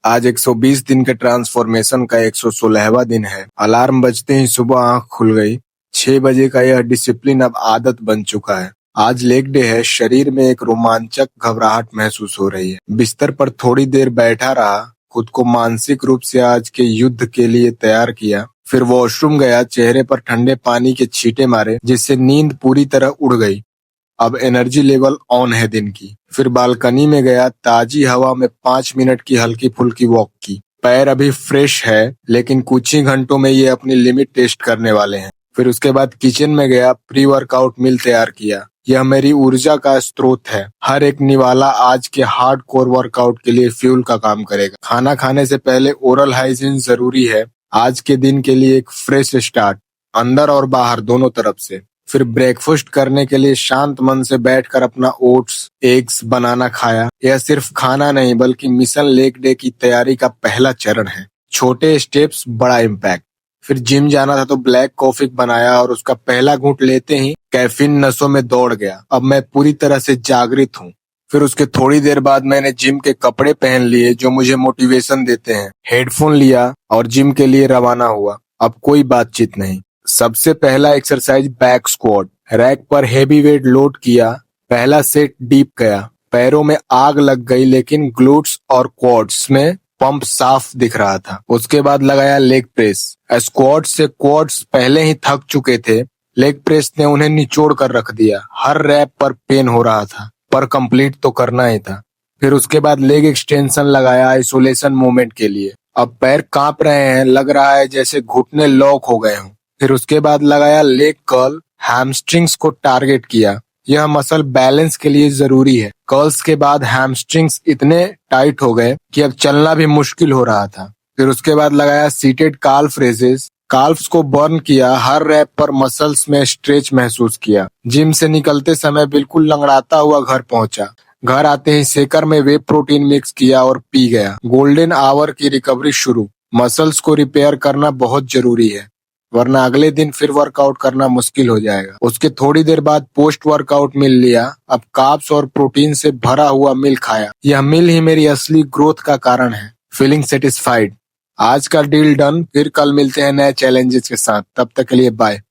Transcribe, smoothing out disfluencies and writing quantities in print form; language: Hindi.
आज 120 दिन के ट्रांसफॉर्मेशन का 116वां दिन है। अलार्म बजते ही सुबह आंख खुल गई। 6 बजे का यह डिसिप्लिन अब आदत बन चुका है। आज लेग डे है। शरीर में एक रोमांचक घबराहट महसूस हो रही है। बिस्तर पर थोड़ी देर बैठा रहा, खुद को मानसिक रूप से आज के युद्ध के लिए तैयार किया। फिर वॉशरूम गया, चेहरे पर ठंडे पानी के छींटे मारे, जिससे नींद पूरी तरह उड़ गई। अब एनर्जी लेवल ऑन है दिन की। फिर बालकनी में गया, ताजी हवा में 5 मिनट की हल्की फुल्की वॉक की। पैर अभी फ्रेश है, लेकिन कुछ ही घंटों में ये अपनी लिमिट टेस्ट करने वाले हैं। फिर उसके बाद किचन में गया, प्री वर्कआउट मील तैयार किया। यह मेरी ऊर्जा का स्रोत है। हर एक निवाला आज के हार्ड कोर वर्कआउट के लिए फ्यूल का काम करेगा। खाना खाने से पहले ओरल हाइजीन जरूरी है। आज के दिन के लिए एक फ्रेश स्टार्ट, अंदर और बाहर दोनों तरफ से। फिर ब्रेकफास्ट करने के लिए शांत मन से बैठकर अपना ओट्स, एग्स बनाना खाया। यह सिर्फ खाना नहीं, बल्कि मिशन लेग डे की तैयारी का पहला चरण है। छोटे स्टेप्स, बड़ा इम्पैक्ट। फिर जिम जाना था तो ब्लैक कॉफी बनाया और उसका पहला घूंट लेते ही कैफीन नसों में दौड़ गया। अब मैं पूरी तरह से जागृत हूँ। फिर उसके थोड़ी देर बाद मैंने जिम के कपड़े पहन लिए जो मुझे मोटिवेशन देते हैं। हेडफोन लिया और जिम के लिए रवाना हुआ। अब कोई बातचीत नहीं। सबसे पहला एक्सरसाइज बैक स्क्वाट। रैक पर हेवी वेट लोड किया। पहला सेट डीप गया। पैरों में आग लग गई, लेकिन ग्लूट्स और क्वाड्स में पंप साफ दिख रहा था। उसके बाद लगाया लेग प्रेस। स्क्वाट से क्वाड्स पहले ही थक चुके थे। लेग प्रेस ने उन्हें निचोड़ कर रख दिया। हर रैप पर पेन हो रहा था, पर कंप्लीट तो करना ही था। फिर उसके बाद लेग एक्सटेंशन लगाया आइसोलेशन मूवमेंट के लिए। अब पैर कांप रहे हैं, लग रहा है जैसे घुटने लॉक हो गए हों। फिर उसके बाद लगाया लेग कर्ल। हैमस्ट्रिंग्स को टारगेट किया। यह मसल बैलेंस के लिए जरूरी है। कर्ल्स के बाद हैमस्ट्रिंग्स इतने टाइट हो गए कि अब चलना भी मुश्किल हो रहा था। फिर उसके बाद लगाया सीटेड काल्फ रेजेस। काल्फ्स को बर्न किया। हर रैप पर मसल्स में स्ट्रेच महसूस किया। जिम से निकलते समय बिल्कुल लंगड़ाता हुआ घर पहुंचा। घर आते ही शेकर में वे प्रोटीन मिक्स किया और पी गया। गोल्डन आवर की रिकवरी शुरू। मसल्स को रिपेयर करना बहुत जरूरी है, वरना अगले दिन फिर वर्कआउट करना मुश्किल हो जाएगा। उसके थोड़ी देर बाद पोस्ट वर्कआउट मील लिया। अब कार्ब्स और प्रोटीन से भरा हुआ मील खाया। यह मील ही मेरी असली ग्रोथ का कारण है। Feeling satisfied. आज का डील डन। फिर कल मिलते हैं नए चैलेंजेस के साथ। तब तक के लिए बाय।